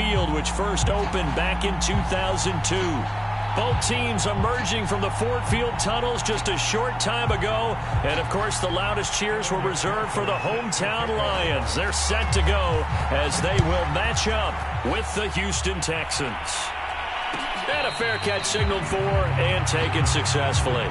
field, which first opened back in 2002. Both teams emerging from the Ford Field tunnels just a short time ago. And, of course, the loudest cheers were reserved for the hometown Lions. They're set to go as they will match up with the Houston Texans. And a fair catch signaled for and taken successfully.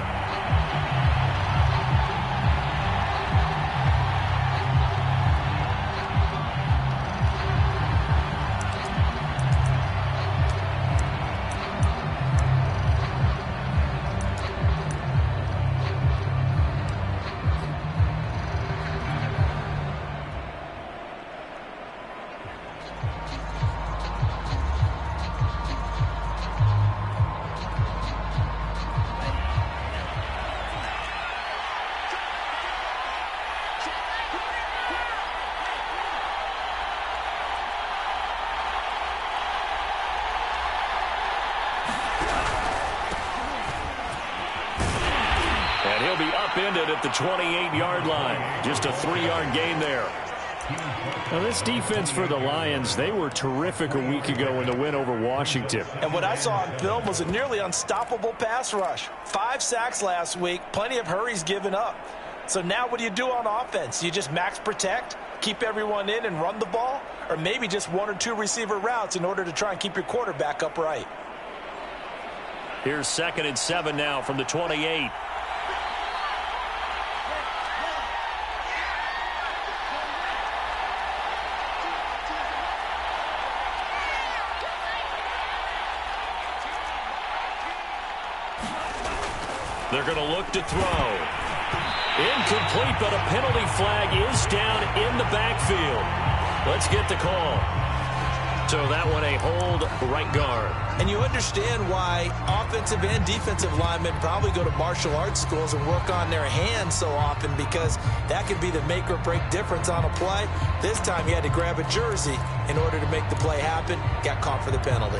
And he'll be upended at the 28-yard line. Just a 3-yard gain there. Now, this defense for the Lions, they were terrific a week ago in the win over Washington. And what I saw on film was a nearly unstoppable pass rush. 5 sacks last week, plenty of hurries given up. So now what do you do on offense? You just max protect, keep everyone in and run the ball? Or maybe just 1 or 2 receiver routes in order to try and keep your quarterback upright? Here's 2nd and 7 now from the 28. They're going to look to throw. Incomplete, but a penalty flag is down in the backfield. Let's get the call. So that one a hold right guard. And you understand why offensive and defensive linemen probably go to martial arts schools and work on their hands so often, because that could be the make or break difference on a play. This time he had to grab a jersey in order to make the play happen. Got caught for the penalty.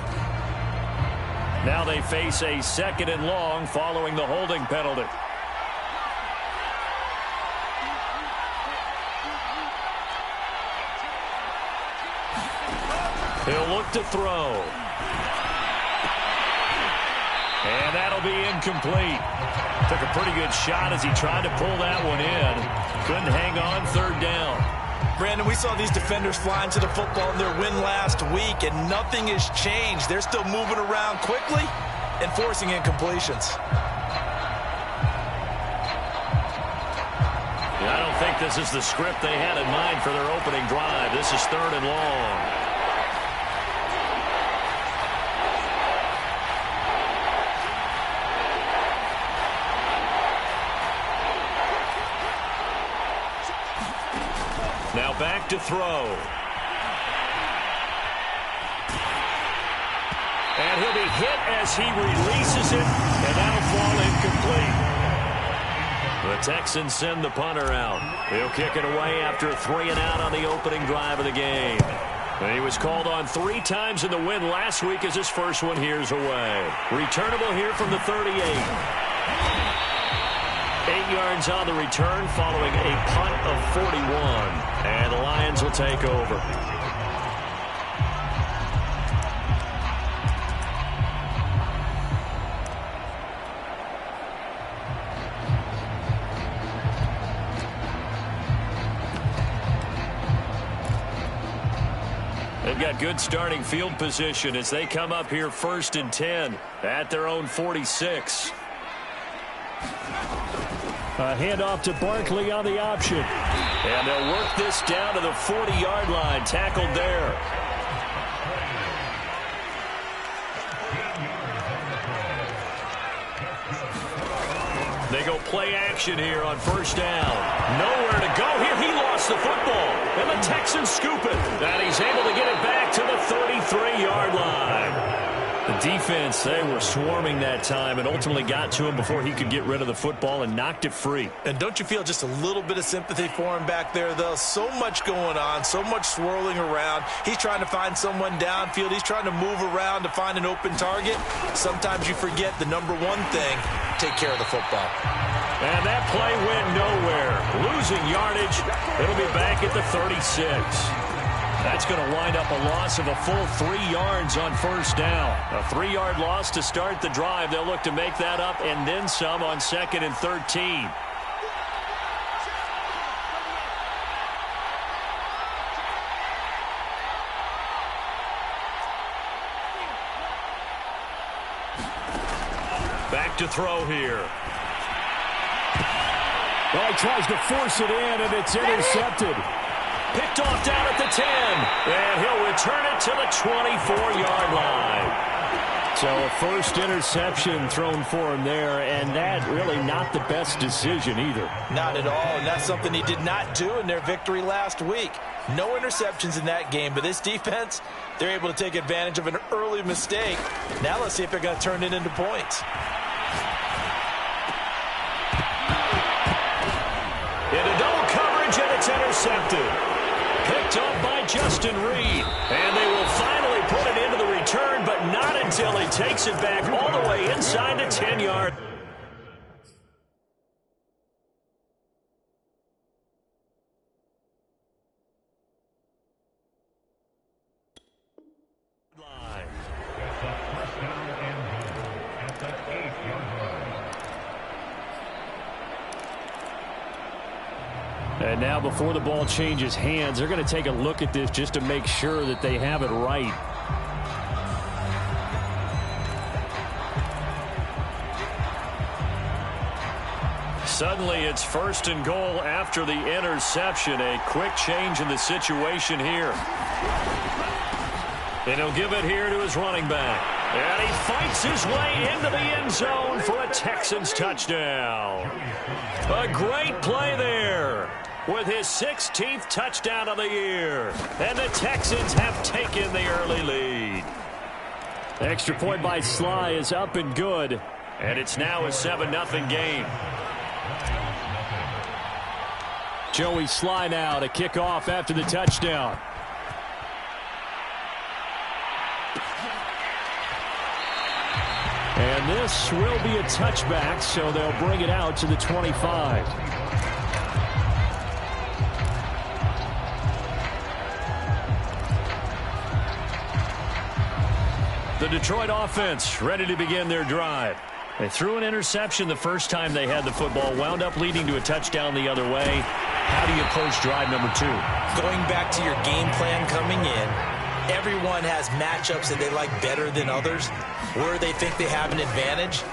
Now they face a 2nd and long following the holding penalty. He'll look to throw. And that'll be incomplete. Took a pretty good shot as he tried to pull that one in. Couldn't hang on 3rd down. Brandon, we saw these defenders flying to the football in their win last week, and nothing has changed. They're still moving around quickly and forcing incompletions. Yeah, I don't think this is the script they had in mind for their opening drive. This is 3rd and long. Now back to throw. And he'll be hit as he releases it, and that'll fall incomplete. The Texans send the punter out. He'll kick it away after a 3-and-out on the opening drive of the game. And he was called on 3 times in the win last week as his first one here's away. Returnable here from the 38. 8 yards on the return following a punt of 41. And the Lions will take over. They've got good starting field position as they come up here 1st and 10 at their own 46. A handoff to Barkley on the option. And they'll work this down to the 40-yard line. Tackled there. They go play action here on 1st down. Nowhere to go here. He lost the football. And the Texans scoop it. And he's able to get it back to the 33-yard line. The defense, they were swarming that time and ultimately got to him before he could get rid of the football and knocked it free. And don't you feel just a little bit of sympathy for him back there, though? So much going on, so much swirling around. He's trying to find someone downfield. He's trying to move around to find an open target. Sometimes you forget the number one thing, take care of the football. And that play went nowhere. Losing yardage. It'll be back at the 36. That's going to wind up a loss of a full 3 yards on first down. A 3-yard loss to start the drive. They'll look to make that up and then some on 2nd and 13. Back to throw here. Well, he tries to force it in, and it's intercepted. Picked off down at the 10, and he'll return it to the 24-yard line. So a first interception thrown for him there, and that really not the best decision either. Not at all, and that's something he did not do in their victory last week. No interceptions in that game, but this defense, they're able to take advantage of an early mistake. Now let's see if they're going to turn it into points. Into double coverage, and it's intercepted. Picked up by Justin Reed. And they will finally put it into the return, but not until he takes it back all the way inside the 10-yard. And now before the ball changes hands, they're going to take a look at this just to make sure that they have it right. Suddenly it's 1st and goal after the interception. A quick change in the situation here. And he'll give it here to his running back. And he fights his way into the end zone for a Texans touchdown. A great play there with his 16th touchdown of the year. And the Texans have taken the early lead. Extra point by Sly is up and good. And it's now a 7-0 game. Joey Sly now to kick off after the touchdown. And this will be a touchback, so they'll bring it out to the 25. The Detroit offense ready to begin their drive. They threw an interception the first time they had the football, wound up leading to a touchdown the other way. How do you approach drive number 2? Going back to your game plan coming in, everyone has matchups that they like better than others. Where they think they have an advantage,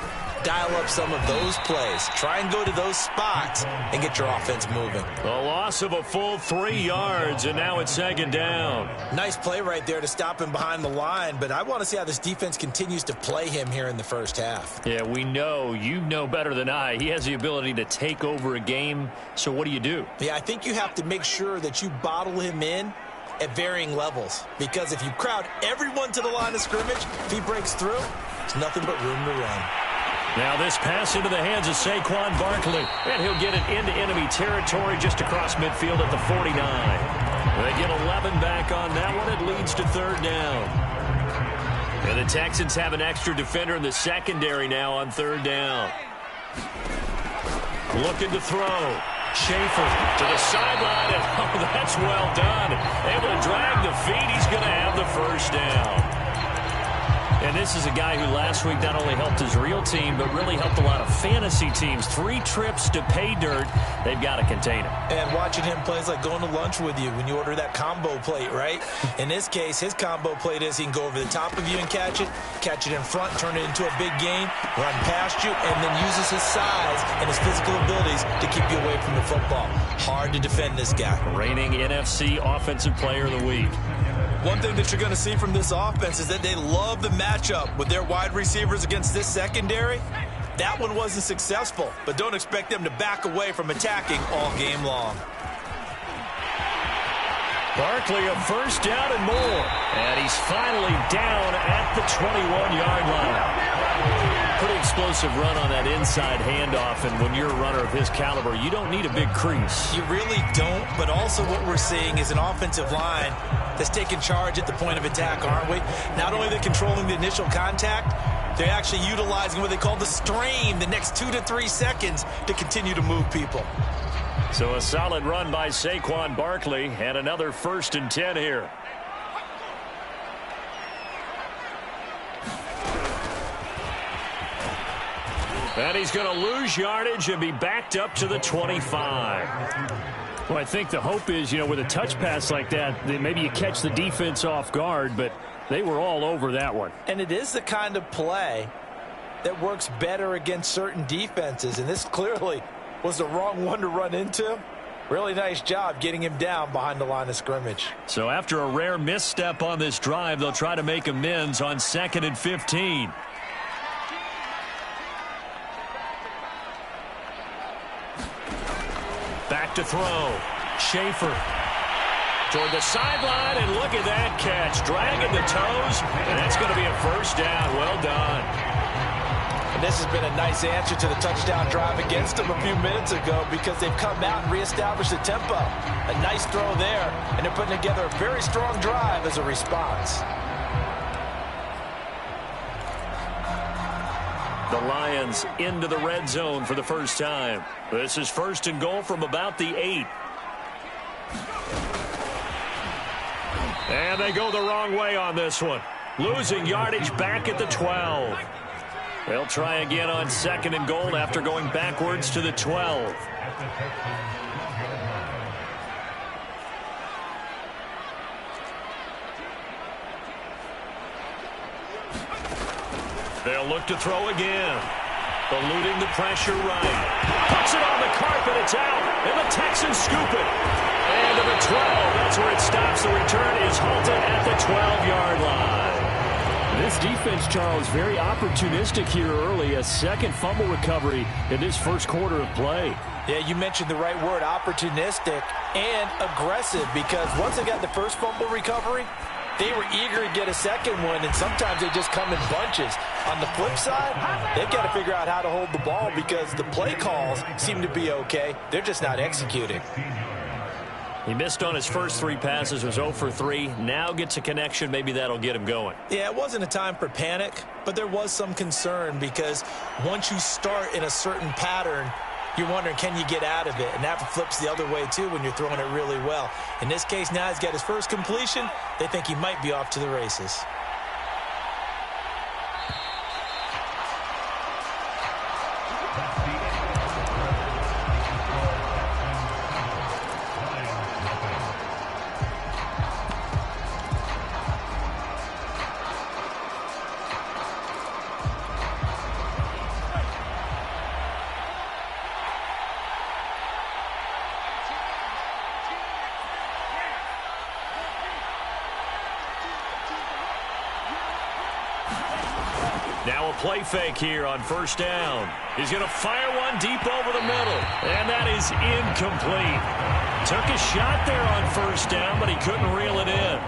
dial up some of those plays. Try and go to those spots and get your offense moving. A loss of a full 3 yards, and now it's 2nd down. Nice play right there to stop him behind the line, but I want to see how this defense continues to play him here in the first half. Yeah, we know. You know better than I. He has the ability to take over a game, so what do you do? Yeah, I think you have to make sure that you bottle him in at varying levels, because if you crowd everyone to the line of scrimmage, if he breaks through, there's nothing but room to run. Now this pass into the hands of Saquon Barkley, and he'll get it into enemy territory just across midfield at the 49. They get 11 back on that one. It leads to 3rd down. And the Texans have an extra defender in the secondary now on 3rd down. Looking to throw. Schaefer to the sideline, and oh, that's well done. Able to drag the feet. He's going to have the first down. And this is a guy who last week not only helped his real team, but really helped a lot of fantasy teams. 3 trips to pay dirt. They've got to contain him. And watching him play is like going to lunch with you when you order that combo plate, right? In this case, his combo plate is he can go over the top of you and catch it in front, turn it into a big gain, run past you, and then uses his size and his physical abilities to keep you away from the football. Hard to defend this guy. Reigning NFC Offensive Player of the Week. One thing that you're going to see from this offense is that they love the matchup with their wide receivers against this secondary. That one wasn't successful, but don't expect them to back away from attacking all game long. Barkley a first down and more. And he's finally down at the 21-yard line. Pretty explosive run on that inside handoff, and when you're a runner of his caliber, you don't need a big crease. You really don't, but also what we're seeing is an offensive line that's taking charge at the point of attack, aren't we? Not only are they controlling the initial contact, they're actually utilizing what they call the strain the next 2 to 3 seconds to continue to move people. So a solid run by Saquon Barkley, and another 1st and 10 here. And he's going to lose yardage and be backed up to the 25. Well, I think the hope is, with a touch pass like that, maybe you catch the defense off guard, but they were all over that one. And it is the kind of play that works better against certain defenses, and this clearly was the wrong one to run into. Really nice job getting him down behind the line of scrimmage. So after a rare misstep on this drive, they'll try to make amends on 2nd and 15. Back to throw. Schaefer toward the sideline, and look at that catch. Dragging the toes, and that's going to be a first down. Well done. And this has been a nice answer to the touchdown drive against them a few minutes ago because they've come out and reestablished the tempo. A nice throw there, and they're putting together a very strong drive as a response. The Lions into the red zone for the first time. This is 1st and goal from about the 8. And they go the wrong way on this one. Losing yardage back at the 12. They'll try again on 2nd and goal after going backwards to the 12. They'll look to throw again. Eluding the pressure right. Puts it on the carpet. It's out. And the Texans scoop it. And to the 12. That's where it stops. The return is halted at the 12-yard line. This defense, Charles, very opportunistic here early. A second fumble recovery in this first quarter of play. Yeah, you mentioned the right word, opportunistic and aggressive, because once they got the first fumble recovery, they were eager to get a second one, and sometimes they just come in bunches. On the flip side, they've got to figure out how to hold the ball because the play calls seem to be okay. They're just not executing. He missed on his first 3 passes, was 0 for 3. Now gets a connection. Maybe that'll get him going. Yeah, it wasn't a time for panic, but there was some concern because once you start in a certain pattern, you're wondering, can you get out of it? And that flips the other way, too, when you're throwing it really well. In this case, now he's got his first completion. They think he might be off to the races. Now a play fake here on 1st down. He's going to fire one deep over the middle. And that is incomplete. Took a shot there on 1st down, but he couldn't reel it in.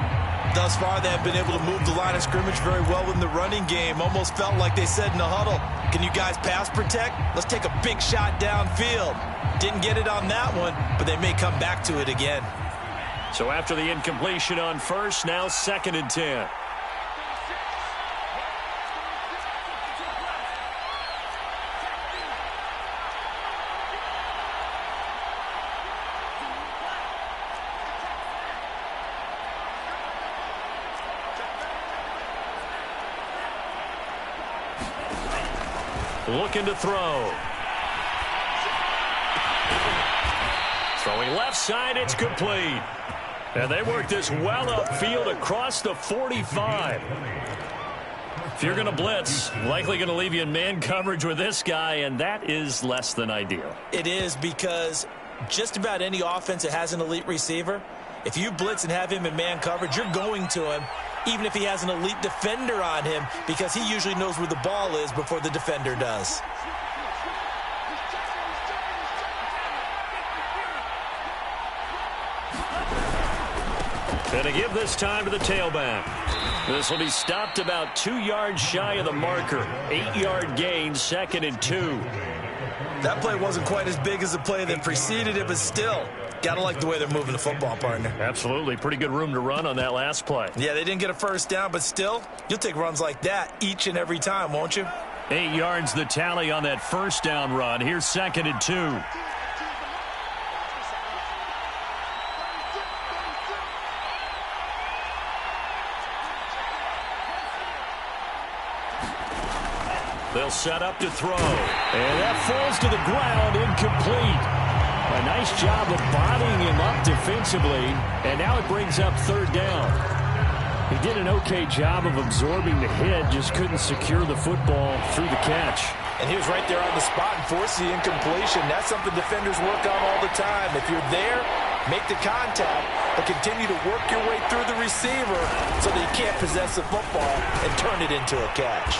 Thus far, they have been able to move the line of scrimmage very well in the running game. Almost felt like they said in the huddle, can you guys pass protect? Let's take a big shot downfield. Didn't get it on that one, but they may come back to it again. So after the incompletion on 1st, now 2nd and 10. Looking to throw. Throwing left side, it's complete. And they work this well upfield across the 45. If you're going to blitz, likely going to leave you in man coverage with this guy, and that is less than ideal. It is, because just about any offense that has an elite receiver, if you blitz and have him in man coverage, you're going to him, even if he has an elite defender on him, because he usually knows where the ball is before the defender does. And to give this time to the tailback. This will be stopped about 2 yards shy of the marker. 8-yard gain, 2nd and 2. That play wasn't quite as big as the play that preceded it, but still, gotta like the way they're moving the football, partner. Absolutely. Pretty good room to run on that last play. Yeah, they didn't get a first down, but still, you'll take runs like that each and every time, won't you? 8 yards the tally on that first down run. Here's 2nd and 2. They'll set up to throw. And that falls to the ground, incomplete. A nice job of bodying him up defensively, and now it brings up third down. He did an okay job of absorbing the hit, just couldn't secure the football through the catch. And he was right there on the spot and forced the incompletion. That's something defenders work on all the time. If you're there, make the contact, but continue to work your way through the receiver so that you can't possess the football and turn it into a catch.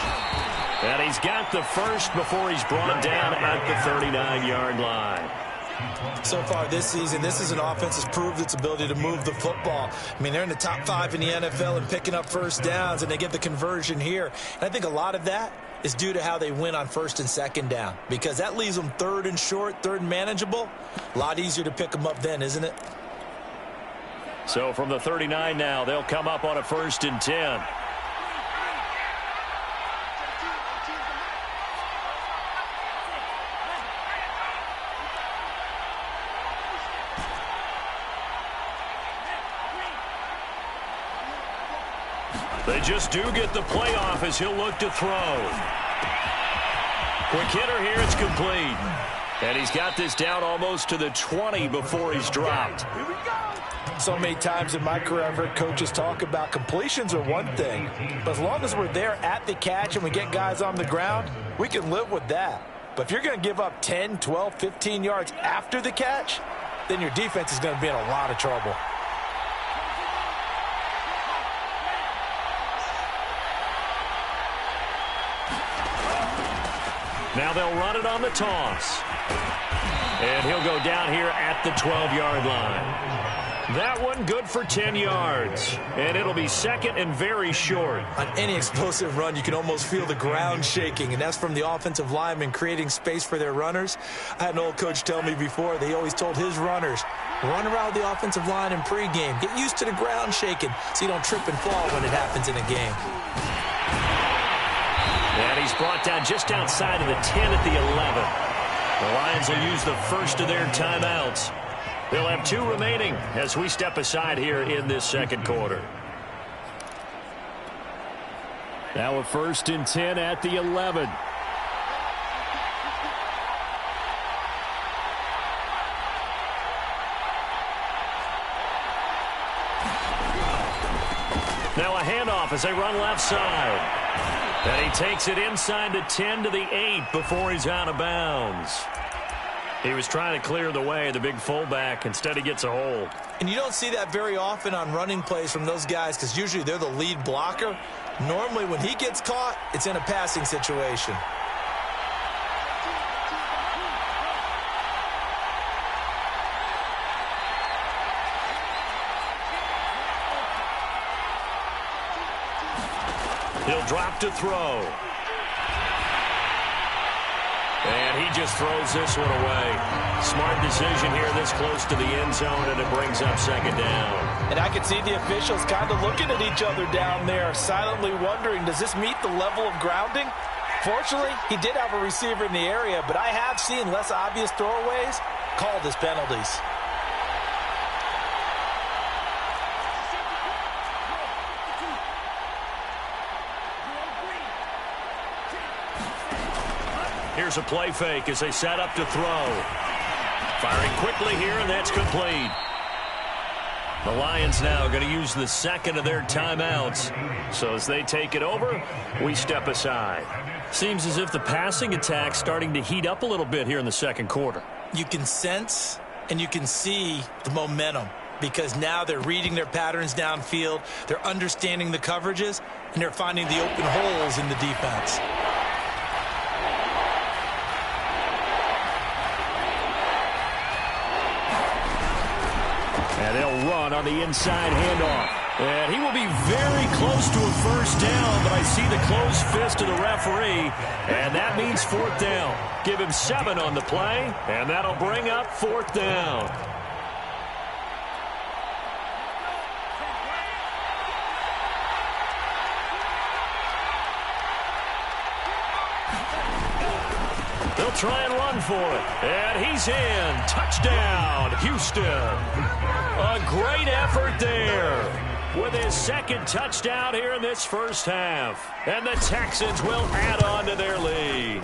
And he's got the first before he's brought down at the 39-yard line. So far this season, this is an offense that's proved its ability to move the football. I mean, they're in the top 5 in the NFL and picking up first downs, and they get the conversion here. And I think a lot of that is due to how they win on first and second down, because that leaves them third and short, third and manageable. A lot easier to pick them up then, isn't it? So from the 39 now, they'll come up on a 1st and 10. They just do get the play off as he'll look to throw. Quick hitter here, it's complete. And he's got this down almost to the 20 before he's dropped. Here we go. So many times in my career, I've heard coaches talk about completions are one thing, but as long as we're there at the catch and we get guys on the ground, we can live with that. But if you're going to give up 10, 12, 15 yards after the catch, then your defense is going to be in a lot of trouble. Now they'll run it on the toss. And he'll go down here at the 12-yard line. That one good for 10 yards. And it'll be second and very short. On any explosive run, you can almost feel the ground shaking, and that's from the offensive linemen creating space for their runners. I had an old coach tell me before, they always told his runners, run around the offensive line in pregame. Get used to the ground shaking so you don't trip and fall when it happens in a game. And he's brought down just outside of the 10 at the 11. The Lions will use the first of their timeouts. They'll have 2 remaining as we step aside here in this second quarter. Now a 1st and 10 at the 11. Now a handoff as they run left side. And he takes it inside the 10 to the 8 before he's out of bounds. He was trying to clear the way, the big fullback. Instead, he gets a hold. And you don't see that very often on running plays from those guys because usually they're the lead blocker. Normally, when he gets caught, it's in a passing situation. He'll drop to throw. And he just throws this one away. Smart decision here this close to the end zone, and it brings up second down. And I could see the officials kind of looking at each other down there, silently wondering, does this meet the level of grounding? Fortunately, he did have a receiver in the area, but I have seen less obvious throwaways called as penalties. Here's a play fake as they set up to throw. Firing quickly here, and that's complete. The Lions now going to use the second of their timeouts. So as they take it over, we step aside. Seems as if the passing attack's starting to heat up a little bit here in the second quarter. You can sense and you can see the momentum because now they're reading their patterns downfield, they're understanding the coverages, and they're finding the open holes in the defense. And they'll run on the inside handoff. And he will be very close to a first down, but I see the closed fist of the referee, and that means fourth down. Give him 7 on the play, and that'll bring up fourth down. They'll try and run for it. And he's in. Touchdown, Houston. A great effort there. with his second touchdown here in this first half. And the Texans will add on to their lead.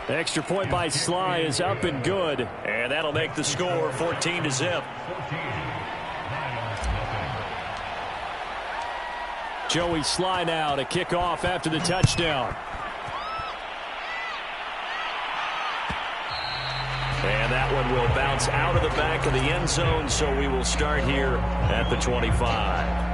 The extra point by Sly is up and good. And that'll make the score 14-0. Joey Sly now to kick off after the touchdown. And that one will bounce out of the back of the end zone, so we will start here at the 25.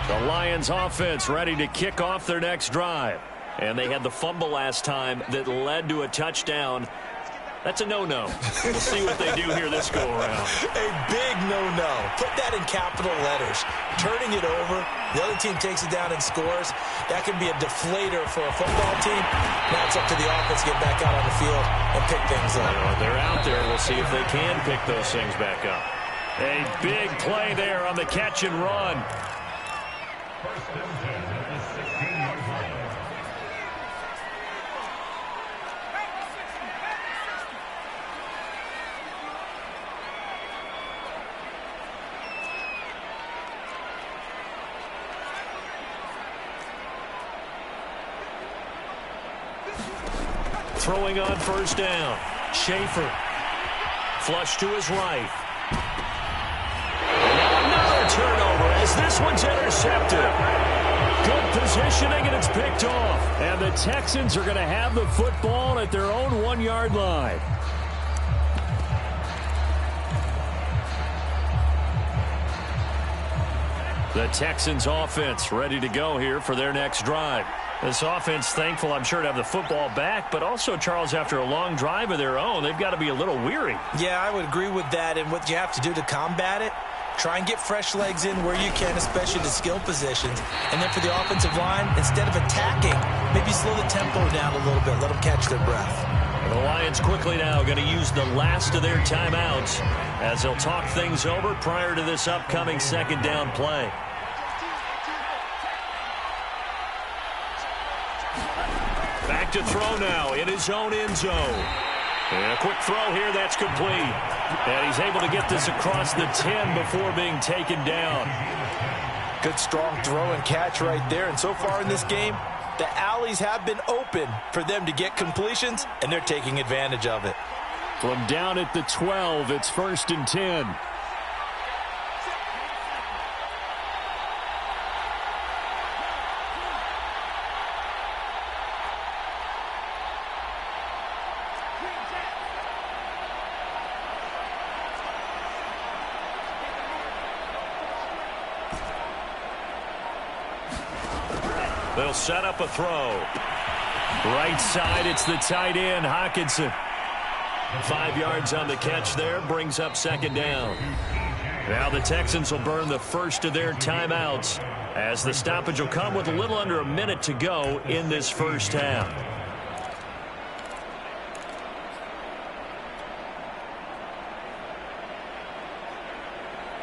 The Lions offense ready to kick off their next drive. And they had the fumble last time that led to a touchdown. That's a no-no. We'll see what they do here this go-around. A big no-no. Put that in capital letters. Turning it over, the other team takes it down and scores. That can be a deflator for a football team. Now it's up to the offense to get back out on the field and pick things up. They're out there. We'll see if they can pick those things back up. A big play there on the catch and run. Throwing on first down. Schaefer. Flush to his right. And now another turnover as this one's intercepted. Good positioning, and it's picked off. And the Texans are going to have the football at their own 1-yard line. The Texans offense ready to go here for their next drive. This offense thankful, I'm sure, to have the football back, but also, Charles, after a long drive of their own, they've got to be a little weary. Yeah, I would agree with that, and what you have to do to combat it, try and get fresh legs in where you can, especially the skill positions. And then for the offensive line, instead of attacking, maybe slow the tempo down a little bit, let them catch their breath. The Lions quickly now going to use the last of their timeouts as they'll talk things over prior to this upcoming second down play. Back to throw now in his own end zone. And a quick throw here, that's complete. And he's able to get this across the 10 before being taken down. Good strong throw and catch right there. And so far in this game, the alleys have been open for them to get completions, and they're taking advantage of it. From down at the 12, it's 1st and 10. They'll set up a throw. Right side, it's the tight end, Hockenson. 5 yards on the catch there, brings up second down. Now the Texans will burn the first of their timeouts as the stoppage will come with a little under a minute to go in this first half.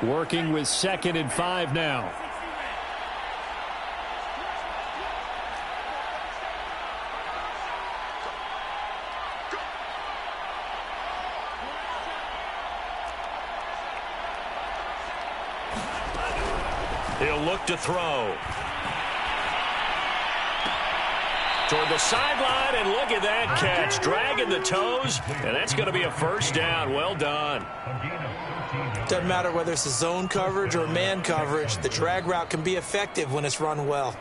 Working with 2nd and 5 now. He'll look to throw. Toward the sideline, and look at that catch. Dragging the toes, and that's going to be a first down. Well done. Doesn't matter whether it's a zone coverage or man coverage, the drag route can be effective when it's run well.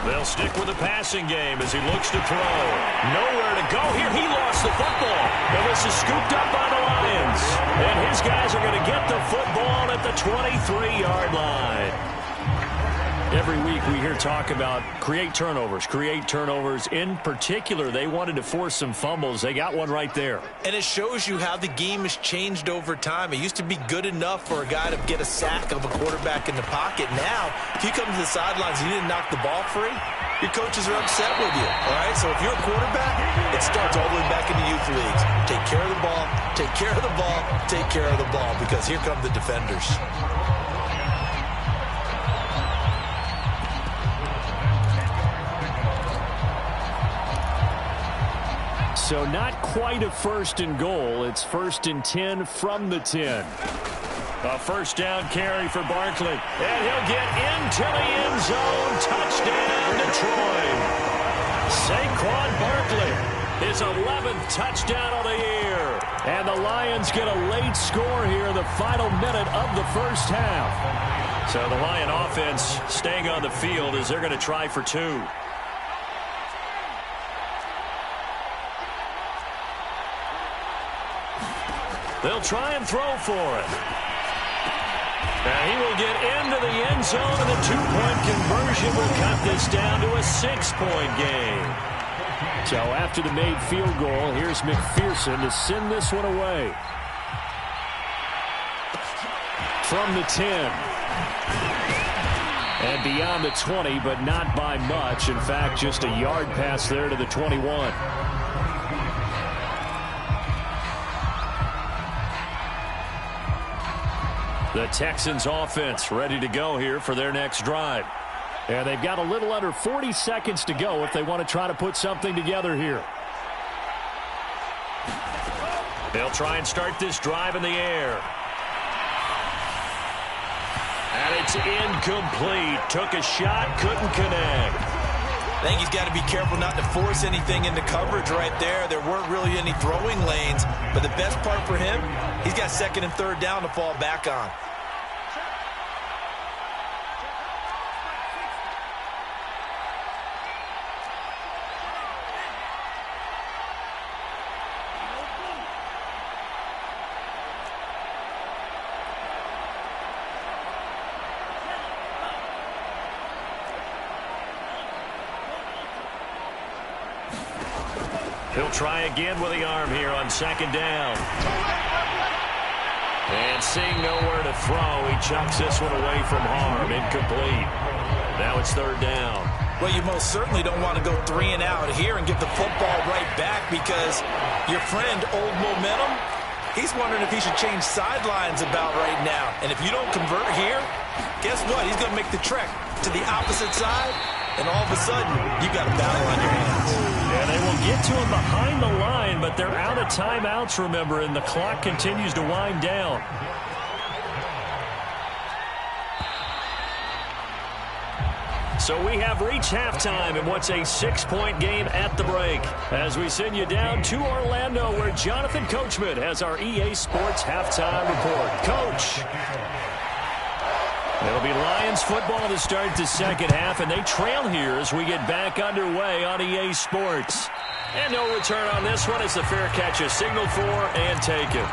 They'll stick with the passing game as he looks to throw. Nowhere to go here. He lost the football. And this is scooped up by the Lions. And his guys are going to get the football at the 23-yard line. Every week we hear talk about create turnovers. In particular, they wanted to force some fumbles. They got one right there. And it shows you how the game has changed over time. It used to be good enough for a guy to get a sack of a quarterback in the pocket. Now, if you come to the sidelines and you didn't knock the ball free, your coaches are upset with you, all right? So if you're a quarterback, it starts all the way back in the youth leagues. Take care of the ball, take care of the ball, take care of the ball, because here come the defenders. So not quite a first and goal. It's 1st and 10 from the 10. A first down carry for Barkley. And he'll get into the end zone. Touchdown, Detroit. Saquon Barkley, his 11th touchdown of the year. And the Lions get a late score here in the final minute of the first half. So the Lion offense staying on the field as they're going to try for 2. They'll try and throw for it. And he will get into the end zone, and the 2-point conversion will cut this down to a 6-point game. So after the made field goal, here's McPherson to send this one away. From the 10. And beyond the 20, but not by much. In fact, just a yard pass there to the 21. The Texans offense ready to go here for their next drive. And they've got a little under 40 seconds to go if they want to try to put something together here. They'll try and start this drive in the air. And it's incomplete. Took a shot, couldn't connect. I think he's got to be careful not to force anything into coverage right there. There weren't really any throwing lanes. But the best part for him, he's got 2nd and 3rd down to fall back on. He'll try again with the arm here on 2nd down. And seeing nowhere to throw, he chucks this one away from harm. Incomplete. Now it's 3rd down. Well, you most certainly don't want to go 3 and out here and give the football right back, because your friend, Old Momentum, he's wondering if he should change sidelines about right now. And if you don't convert here, guess what? He's going to make the trek to the opposite side, and all of a sudden, you got a battle on your hands. And they will get to him behind the line, but they're out of timeouts, remember, and the clock continues to wind down. So we have reached halftime in what's a 6-point game at the break, as we send you down to Orlando, where Jonathan Coachman has our EA Sports halftime report. Coach. It'll be Lions football to start the second half, and they trail here as we get back underway on EA Sports. And no return on this one as the fair catch is signaled for and taken.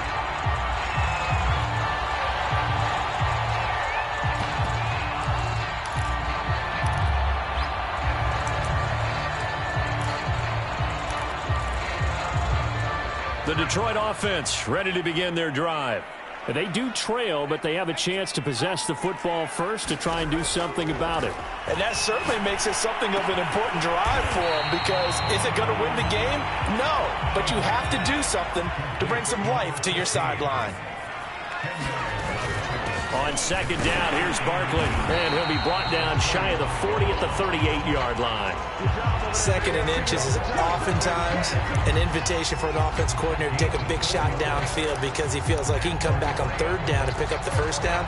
The Detroit offense ready to begin their drive. They do trail, but they have a chance to possess the football first to try and do something about it. And that certainly makes it something of an important drive for them, because is it going to win the game? No, but you have to do something to bring some life to your sideline. On 2nd down, here's Barkley, and he'll be brought down shy of the 40 at the 38-yard line. 2nd and inches is oftentimes an invitation for an offense coordinator to take a big shot downfield, because he feels like he can come back on 3rd down and pick up the 1st down.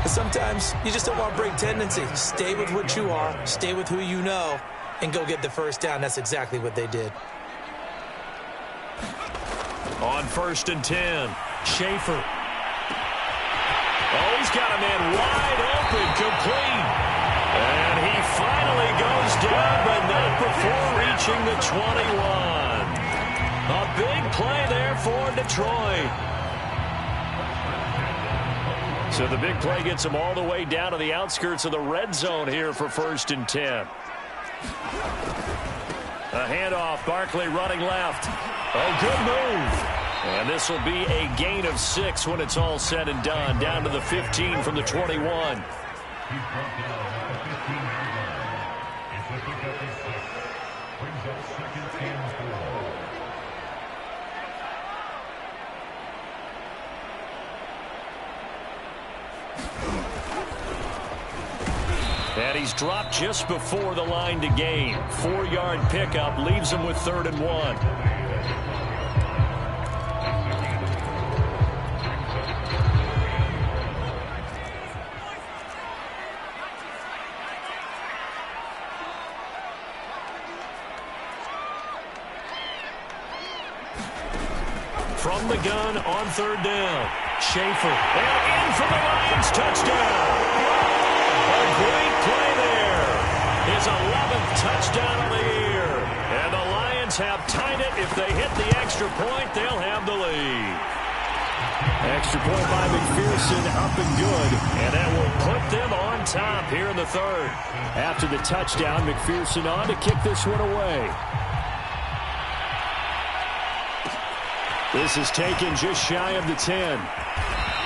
But sometimes you just don't want to break tendency. Stay with what you are, stay with who you know, and go get the 1st down. That's exactly what they did. On 1st and 10, Schaefer. Oh, he's got a man wide open, complete. And he finally goes down, but not before reaching the 21. A big play there for Detroit. So the big play gets him all the way down to the outskirts of the red zone here for 1st and 10. A handoff, Barkley running left. Oh, good move. And this will be a gain of 6 when it's all said and done, down to the 15 from the 21. And he's dropped just before the line to gain. 4-yard pickup leaves him with 3rd and 1. From the gun on 3rd down. Schaefer. And in for the Lions. Touchdown. A great play there. His 11th touchdown of the year. And the Lions have tied it. If they hit the extra point, they'll have the lead. Extra point by McPherson, up and good. And that will put them on top here in the 3rd. After the touchdown, McPherson on to kick this one away. This is taken just shy of the 10.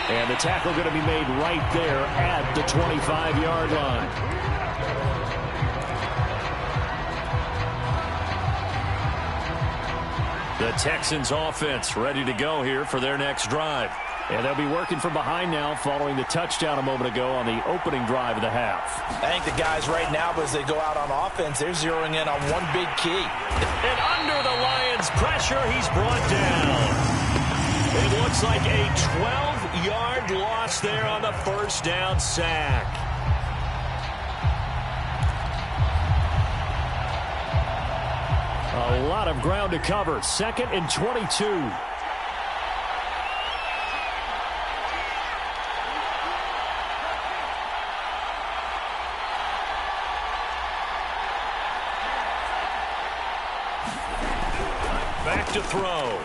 And the tackle going to be made right there at the 25-yard line. The Texans offense ready to go here for their next drive. And they'll be working from behind now following the touchdown a moment ago on the opening drive of the half. I think the guys right now, as they go out on offense, they're zeroing in on one big key. And under the Lions' pressure, he's brought down. It looks like a 12-yard loss there on the 1st down sack. A lot of ground to cover. 2nd and 22. Back to throw.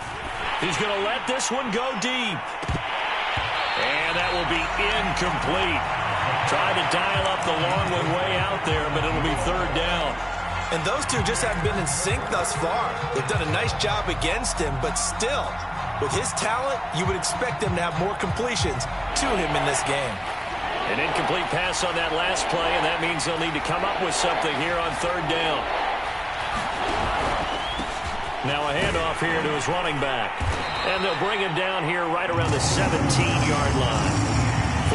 He's going to let this one go deep. And that will be incomplete. Tried to dial up the long one way out there, but it'll be 3rd down. And those two just haven't been in sync thus far. They've done a nice job against him, but still, with his talent, you would expect them to have more completions to him in this game. An incomplete pass on that last play, and that means they'll need to come up with something here on 3rd down. Now a handoff here to his running back. And they'll bring him down here right around the 17-yard line.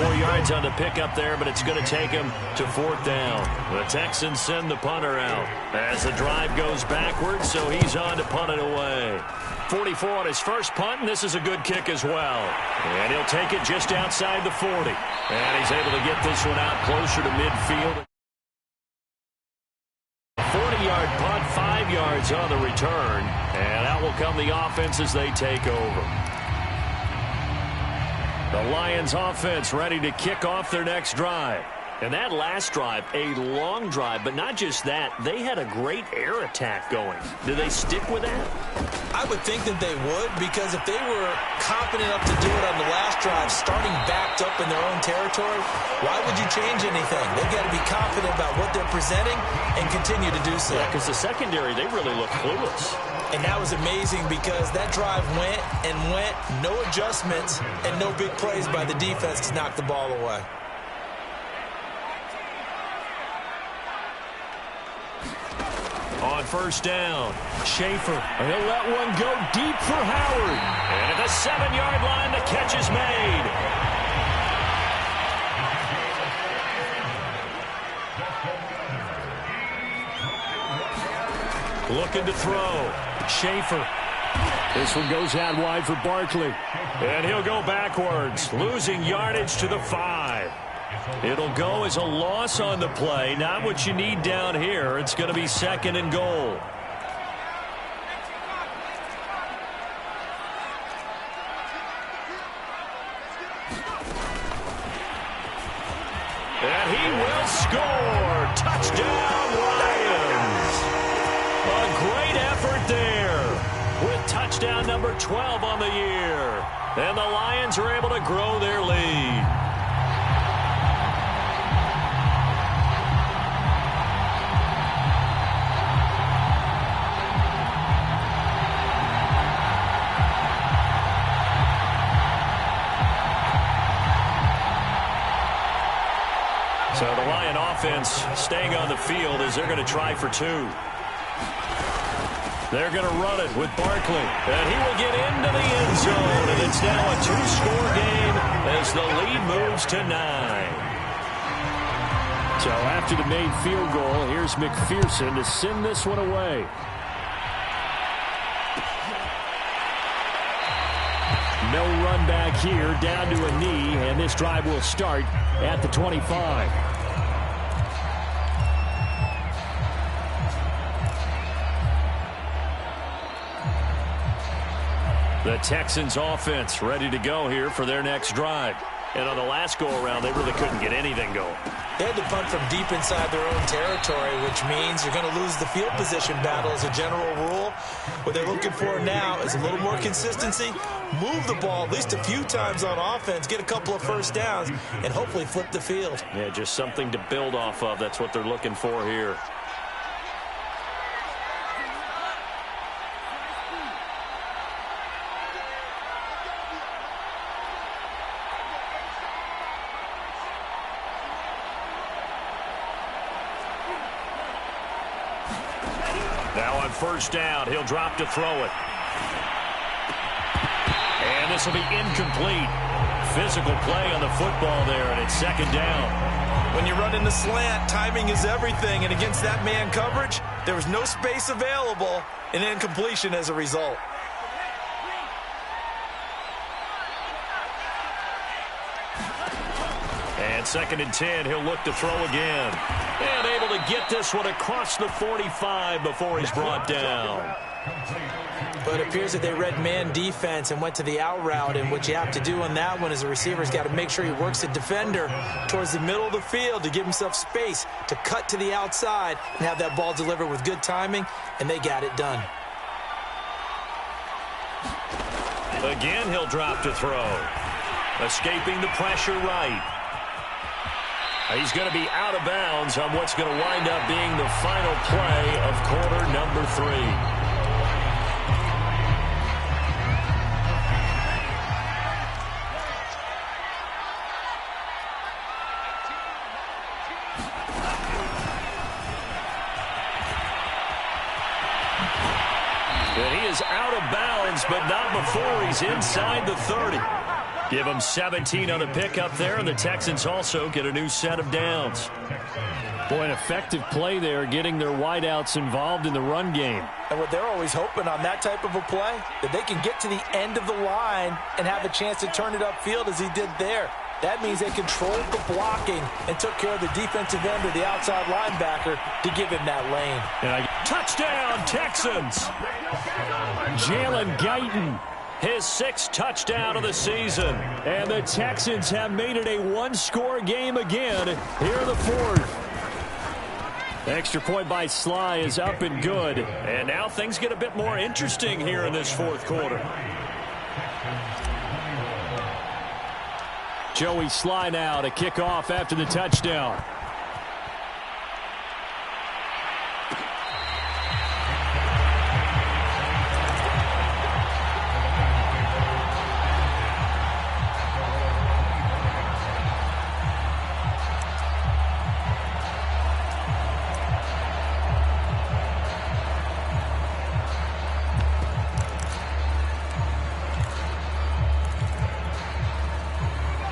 4 yards on the pickup there, but it's going to take him to 4th down. The Texans send the punter out as the drive goes backwards, so he's on to punt it away. 44 on his first punt, and this is a good kick as well. And he'll take it just outside the 40. And he's able to get this one out closer to midfield. 40-yard punt, 5 yards on the return. And out will come the offense as they take over. The Lions offense ready to kick off their next drive. And that last drive, a long drive, but not just that. They had a great air attack going. Do they stick with that? I would think that they would, because if they were confident enough to do it on the last drive, starting backed up in their own territory, why would you change anything? They've got to be confident about what they're presenting and continue to do so. Yeah, because the secondary, they really look clueless. And that was amazing because that drive went and went, no adjustments, and no big plays by the defense to knock the ball away. On 1st down, Schaefer. He'll let one go deep for Howard. And at the 7-yard line, the catch is made. Looking to throw. Schaefer. This one goes out wide for Barkley. And he'll go backwards, losing yardage to the 5. It'll go as a loss on the play. Not what you need down here. It's going to be 2nd and goal. And he will score. Touchdown, Lions. A great effort there with touchdown number 12 on the year. And the Lions are able to grow their lead. So the Lion offense staying on the field as they're going to try for two. They're going to run it with Barkley. And he will get into the end zone. And it's now a two-score game as the lead moves to 9. So after the made field goal, here's McPherson to send this one away. No run back here, down to a knee, and this drive will start at the 25. The Texans offense ready to go here for their next drive. And on the last go-around, they really couldn't get anything going. They had to punt from deep inside their own territory, which means you're going to lose the field position battle as a general rule. What they're looking for now is a little more consistency, move the ball at least a few times on offense, get a couple of first downs, and hopefully flip the field. Yeah, just something to build off of. That's what they're looking for here. Now on first down, he'll drop to throw it. And this will be incomplete. Physical play on the football there, and it's second down. When you run in the slant, timing is everything, and against that man coverage, there was no space available, and incompletion as a result. And second and 10, he'll look to throw again. And able to get this one across the 45 before he's brought down. But it appears that they read man defense and went to the out route, and what you have to do on that one is the receiver's got to make sure he works the defender towards the middle of the field to give himself space to cut to the outside and have that ball delivered with good timing, and they got it done. Again, he'll drop to throw. Escaping the pressure right. He's going to be out of bounds on what's going to wind up being the final play of quarter number 3. And he is out of bounds, but not before he's inside the 30. Give them 17 on a pickup there, and the Texans also get a new set of downs. Boy, an effective play there, getting their wideouts involved in the run game. And what they're always hoping on that type of a play, that they can get to the end of the line and have a chance to turn it upfield as he did there. That means they controlled the blocking and took care of the defensive end or the outside linebacker to give him that lane. Touchdown, Texans! Jalen Guyton. His 6th touchdown of the season. And the Texans have made it a one-score game again here in the 4th. Extra point by Sly is up and good. And now things get a bit more interesting here in this 4th quarter. Joey Sly now to kick off after the touchdown.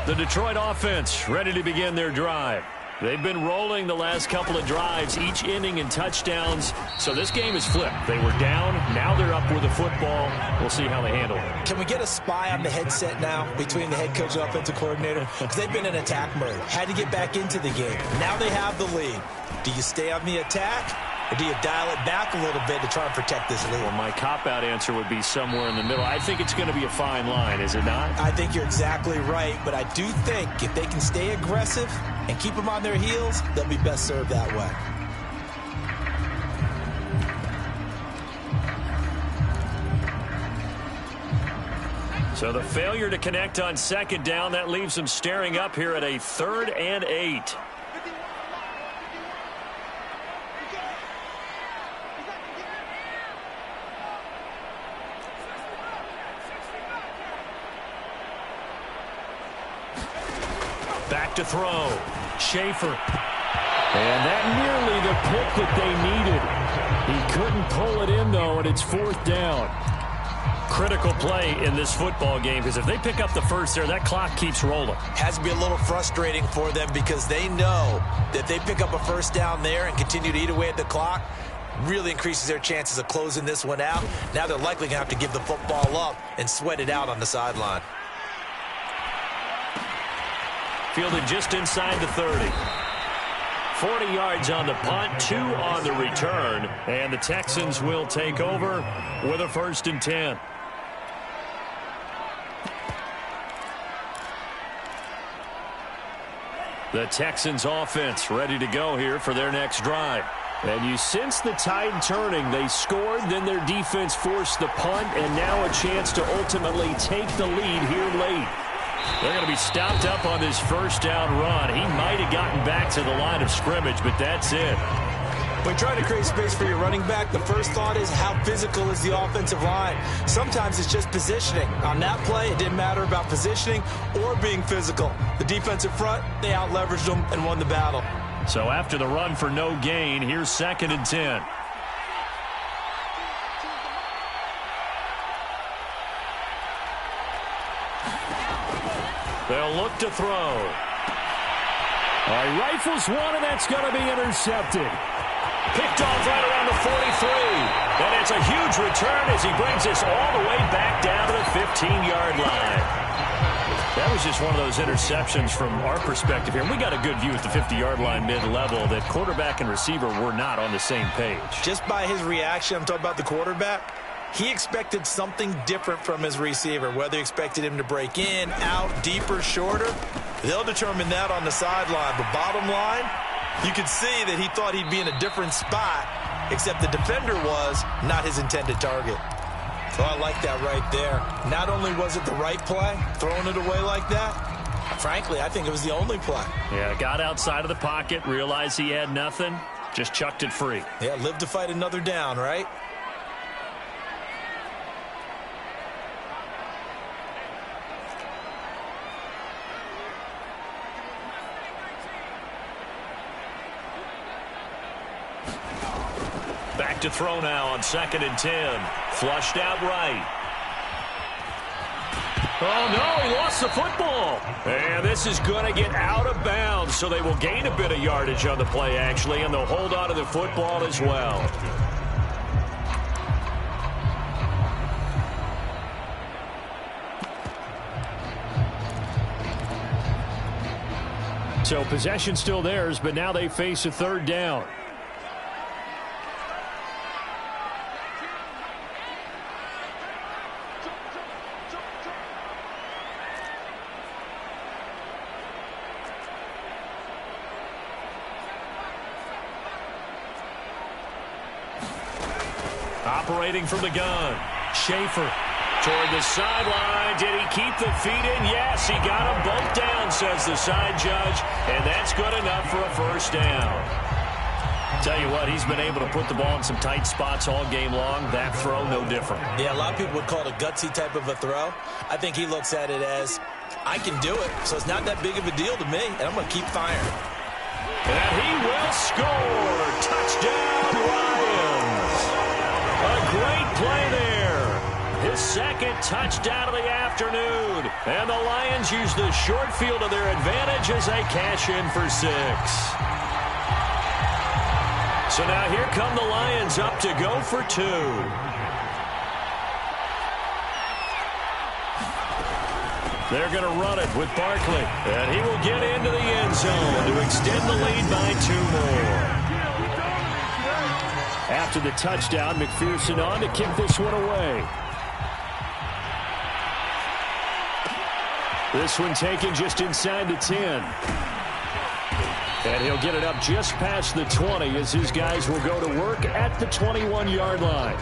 The Detroit offense ready to begin their drive. They've been rolling the last couple of drives, each inning in touchdowns. So this game is flipped. They were down. Now they're up with the football. We'll see how they handle it. Can we get a spy on the headset now between the head coach and offensive coordinator? Because they've been in attack mode. Had to get back into the game. Now they have the lead. Do you stay on the attack? Or do you dial it back a little bit to try and protect this lead? Well, my cop-out answer would be somewhere in the middle. I think it's going to be a fine line, is it not? I think you're exactly right, but I do think if they can stay aggressive and keep them on their heels, they'll be best served that way. So the failure to connect on second down, that leaves them staring up here at a 3rd and 8. Back to throw. Schaefer. And that nearly the pick that they needed. He couldn't pull it in, though, and it's 4th down. Critical play in this football game, because if they pick up the first there, that clock keeps rolling. Has to be a little frustrating for them because they know that they pick up a first down there and continue to eat away at the clock, really increases their chances of closing this one out. Now they're likely going to have to give the football up and sweat it out on the sideline. Fielded just inside the 30. 40 yards on the punt, 2 on the return, and the Texans will take over with a 1st and 10. The Texans offense ready to go here for their next drive. And you sense the tide turning. They scored, then their defense forced the punt, and now a chance to ultimately take the lead here late. They're going to be stopped up on this first down run. He might have gotten back to the line of scrimmage, but that's it. When trying to create space for your running back, the first thought is how physical is the offensive line. Sometimes it's just positioning. On that play, it didn't matter about positioning or being physical. The defensive front, they out-leveraged them and won the battle. So after the run for no gain, here's 2nd and 10. They'll look to throw. Rifles one, and that's going to be intercepted. Picked off right around the 43. And it's a huge return as he brings us all the way back down to the 15-yard line. That was just one of those interceptions from our perspective here. And we got a good view at the 50-yard line mid-level that quarterback and receiver were not on the same page. Just by his reaction, I'm talking about the quarterback, he expected something different from his receiver. Whether he expected him to break in, out, deeper, shorter, they'll determine that on the sideline. But bottom line, you could see that he thought he'd be in a different spot, except the defender was not his intended target. So I like that right there. Not only was it the right play, throwing it away like that, frankly, I think it was the only play. Yeah, got outside of the pocket, realized he had nothing, just chucked it free. Yeah, live to fight another down, right? Back to throw now on 2nd and 10. Flushed out right. Oh, no, he lost the football. And this is going to get out of bounds, so they will gain a bit of yardage on the play, actually, and they'll hold on to the football as well. So possession still theirs, but now they face a 3rd down. Operating from the gun. Schaefer toward the sideline. Did he keep the feet in? Yes, he got them both down, says the side judge. And that's good enough for a 1st down. Tell you what, he's been able to put the ball in some tight spots all game long. That throw, no different. Yeah, a lot of people would call it a gutsy type of a throw. I think he looks at it as, I can do it, so it's not that big of a deal to me, and I'm going to keep firing. And he will score. Touchdown, Lions. A great play there. His 2nd touchdown of the afternoon. And the Lions use the short field to their advantage as they cash in for 6. So now here come the Lions up to go for 2. They're going to run it with Barkley. And he will get into the end zone to extend the lead by 2 more. After the touchdown, McPherson on to kick this one away. This one taken just inside the 10. And he'll get it up just past the 20 as his guys will go to work at the 21-yard line.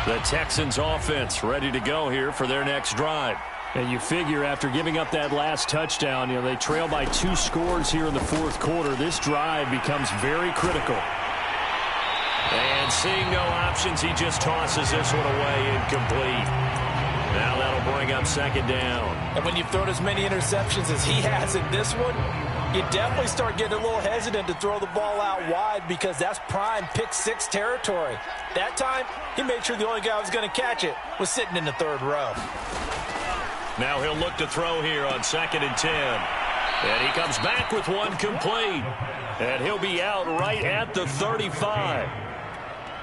The Texans offense ready to go here for their next drive. And you figure after giving up that last touchdown, they trail by 2 scores here in the 4th quarter. This drive becomes very critical. And seeing no options, he just tosses this one away incomplete. Now that'll bring up second down. And when you've thrown as many interceptions as he has in this one, you definitely start getting a little hesitant to throw the ball out wide because that's prime pick six territory. That time, he made sure the only guy who was going to catch it was sitting in the third row. Now he'll look to throw here on 2nd and 10. And he comes back with one complete. And he'll be out right at the 35.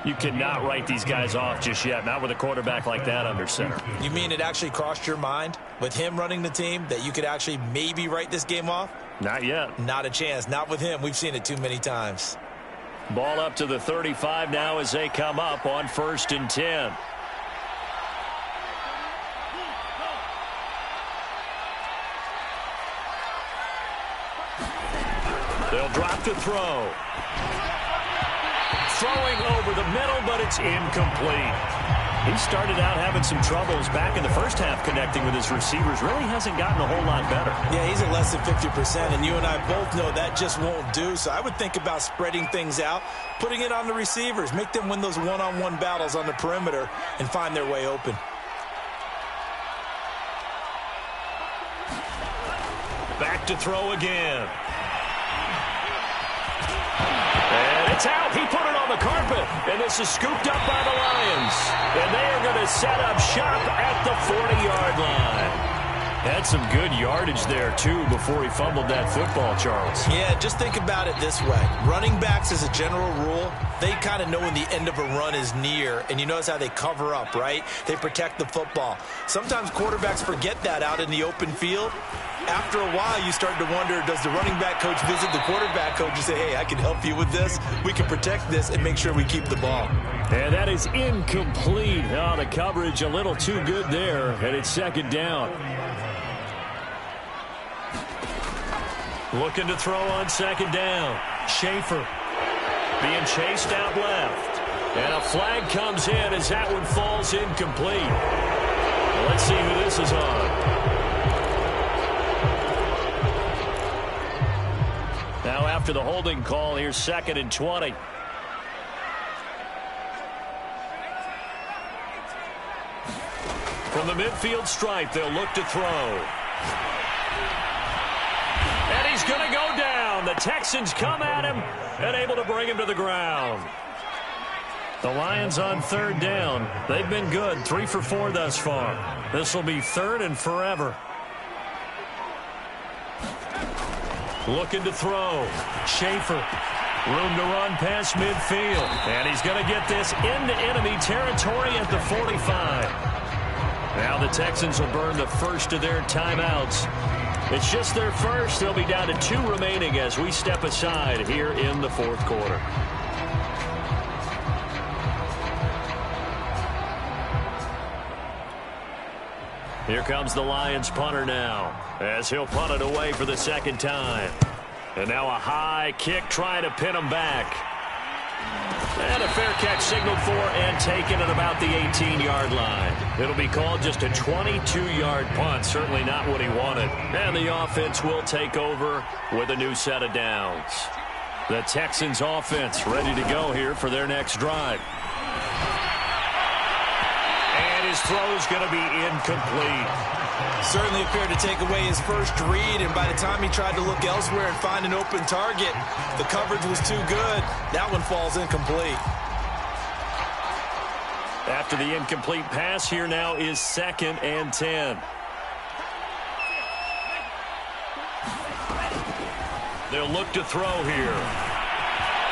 You cannot write these guys off just yet, not with a quarterback like that under center. You mean it actually crossed your mind with him running the team that you could actually maybe write this game off? Not yet. Not a chance. Not with him. We've seen it too many times. Ball up to the 35 now as they come up on 1st and 10. They'll drop to throw. Throwing over the middle, but it's incomplete. He started out having some troubles back in the first half connecting with his receivers. Really hasn't gotten a whole lot better. Yeah, he's at less than 50%, and you and I both know that just won't do. So I would think about spreading things out, putting it on the receivers, make them win those one-on-one battles on the perimeter and find their way open. Back to throw again. And it's out. He put it on the carpet. And this is scooped up by the Lions. And they are going to set up shop at the 40-yard line. Had some good yardage there, too, before he fumbled that football, Charles. Yeah, just think about it this way. Running backs, as a general rule, they kind of know when the end of a run is near. And you notice how they cover up, right? They protect the football. Sometimes quarterbacks forget that out in the open field. After a while, you start to wonder, does the running back coach visit the quarterback coach and say, hey, I can help you with this. We can protect this and make sure we keep the ball. And that is incomplete. Oh, the coverage a little too good there, and it's 2nd down. Looking to throw on 2nd down. Schaefer being chased out left. And a flag comes in as that one falls incomplete. Let's see who this is on. Now after the holding call, here's 2nd and 20. From the midfield stripe, they'll look to throw. And he's going to go down. The Texans come at him and able to bring him to the ground. The Lions on 3rd down. They've been good, 3 for 4 thus far. This will be 3rd and forever. Looking to throw. Schaefer. Room to run past midfield. And he's going to get this into enemy territory at the 45. Now the Texans will burn the first of their timeouts. It's just their first. They'll be down to 2 remaining as we step aside here in the 4th quarter. Here comes the Lions punter now as he'll punt it away for the 2nd time. And now a high kick trying to pin him back. And a fair catch signaled for and taken at about the 18-yard line. It'll be called just a 22-yard punt. Certainly not what he wanted. And the offense will take over with a new set of downs. The Texans offense ready to go here for their next drive. And his throw is going to be incomplete. Certainly appeared to take away his first read, and by the time he tried to look elsewhere and find an open target, the coverage was too good. That one falls incomplete. After the incomplete pass, here now is 2nd and 10. They'll look to throw here.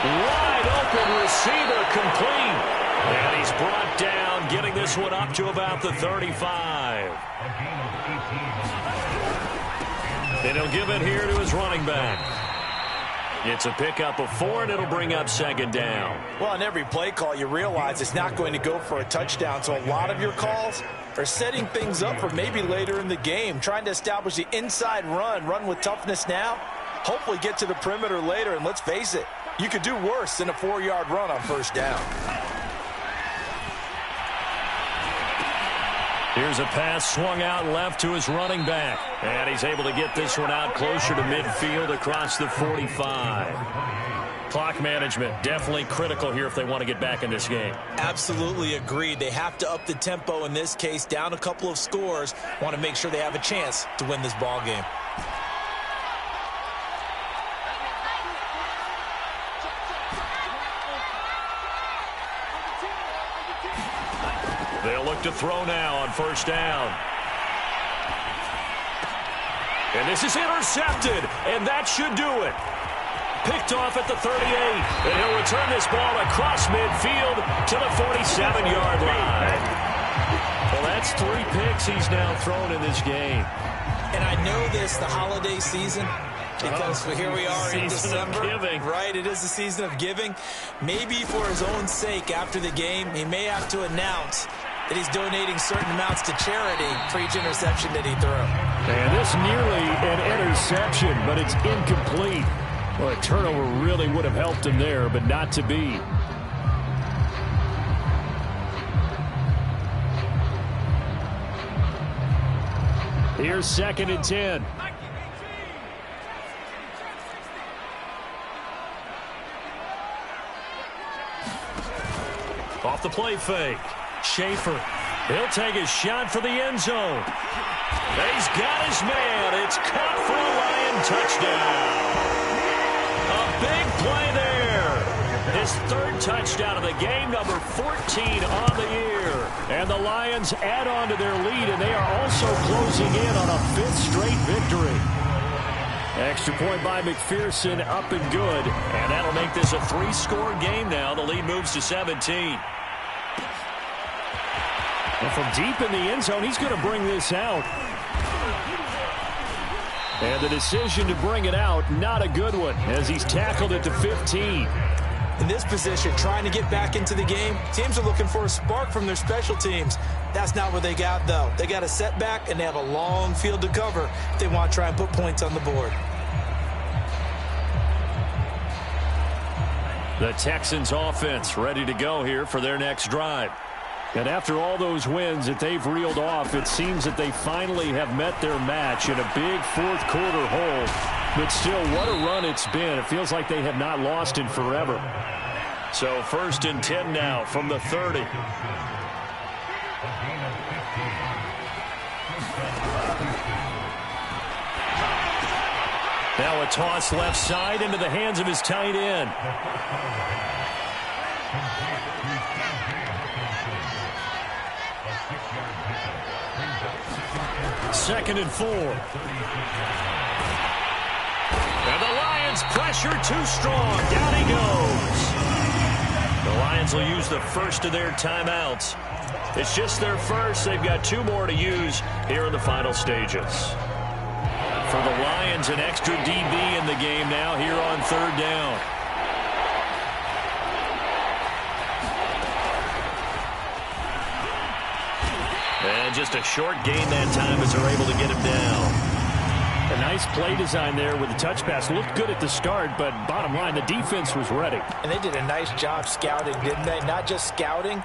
Wide open receiver complete. And he's brought down, getting this one up to about the 35. And he'll give it here to his running back. It's a pickup of 4, and it'll bring up 2nd down. Well, on every play call, you realize it's not going to go for a touchdown. So a lot of your calls are setting things up for maybe later in the game, trying to establish the inside run with toughness now, hopefully get to the perimeter later. And let's face it, you could do worse than a 4-yard run on 1st down. Here's a pass swung out left to his running back. And he's able to get this one out closer to midfield across the 45. Clock management, definitely critical here if they want to get back in this game. Absolutely agreed. They have to up the tempo in this case, down a couple of scores. Want to make sure they have a chance to win this ball game. They'll look to throw now on first down. And this is intercepted, and that should do it. Picked off at the 38, and he'll return this ball across midfield to the 47-yard line. Well, that's 3 picks he's now thrown in this game. And I know this, the holiday season, because here we are in December. Right, it is the season of giving. Maybe for his own sake after the game, he may have to announce that he's donating certain amounts to charity for each interception that he threw. And this nearly an interception, but it's incomplete. Well, a turnover really would have helped him there, but not to be. Here's 2nd and 10. Off the play fake. Schaefer. He'll take his shot for the end zone. He's got his man. It's caught for a Lion touchdown. A big play there. His 3rd touchdown of the game, number 14 on the year. And the Lions add on to their lead, and they are also closing in on a 5th straight victory. Extra point by McPherson, up and good. And that'll make this a 3-score game now. The lead moves to 17. And from deep in the end zone, he's going to bring this out. And the decision to bring it out, not a good one, as he's tackled it to 15. In this position, trying to get back into the game, teams are looking for a spark from their special teams. That's not what they got, though. They got a setback, and they have a long field to cover if they want to try and put points on the board. The Texans offense ready to go here for their next drive. And after all those wins that they've reeled off, it seems that they finally have met their match in a big 4th quarter hole. But still, what a run it's been. It feels like they have not lost in forever. So 1st and 10 now from the 30. Now a toss left side into the hands of his tight end. 2nd and 4. And the Lions pressure too strong. Down he goes. The Lions will use the first of their timeouts. It's just their first. They've got 2 more to use here in the final stages. For the Lions, an extra DB in the game now here on 3rd down. And just a short gain that time as they're able to get him down. A nice play design there with the touch pass. Looked good at the start, but bottom line, the defense was ready. And they did a nice job scouting, didn't they? Not just scouting,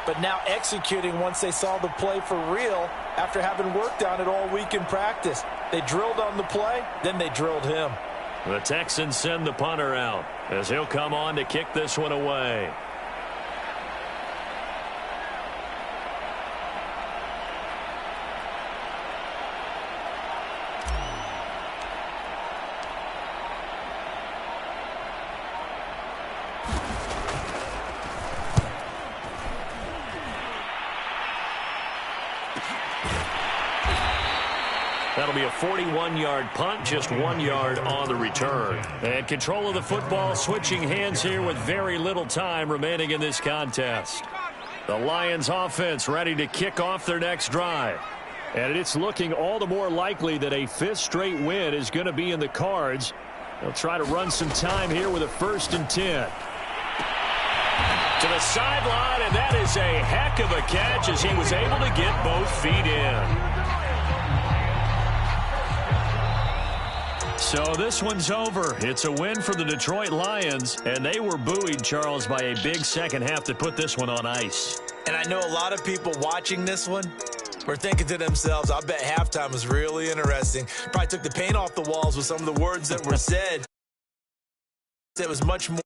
but now executing once they saw the play for real after having worked on it all week in practice. They drilled on the play, then they drilled him. The Texans send the punter out as he'll come on to kick this one away. That'll be a 41-yard punt, just 1 yard on the return. And control of the football switching hands here with very little time remaining in this contest. The Lions offense ready to kick off their next drive. And it's looking all the more likely that a 5th straight win is going to be in the cards. They'll try to run some time here with a 1st and 10. To the sideline, and that is a heck of a catch as he was able to get both feet in. So this one's over. It's a win for the Detroit Lions, and they were buoyed, Charles, by a big second half to put this one on ice. And I know a lot of people watching this one were thinking to themselves, I bet halftime was really interesting. Probably took the paint off the walls with some of the words that were said. It was much more